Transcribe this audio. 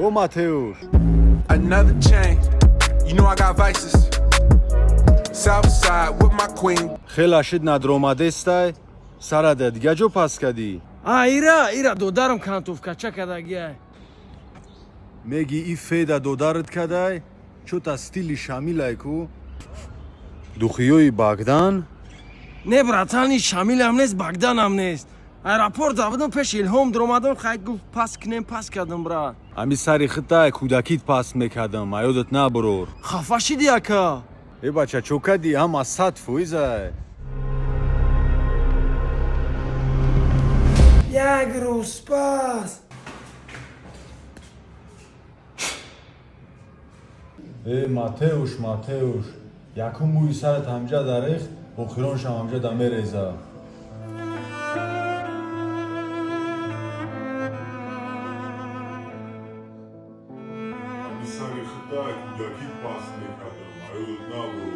Ô Mateus. Another chain. You know I got vices. Southside with my queen. Ხელაშით ნადრომადესტაი. სარადა დგაჯო ფასკადი. ირა დოდარომ კანტუვკა ჩაკადაგია. მეგი იფედა დოდარდკადაი. ჩოტა სტილი შამილაიკუ. დუხიოი ბაგდან. Ne bratani Şamil amnes Bagdan amnes. Aeroport davdum peşil home dromadon xaygu pas knem pas kadım bra. ამისარი ხტაი ქუდაკით ფას მეკადამ აიოდოთ ნაბრორ. Xafashi diyaka. ებაჩა ჩოკადი ამა სათფუ იზაი. Yagru spas. Mateus. Yakumuisat amjad arekh, oxiron sham amjad amereza. Amissari xta kudakit pas mekadam, ayodot nabro.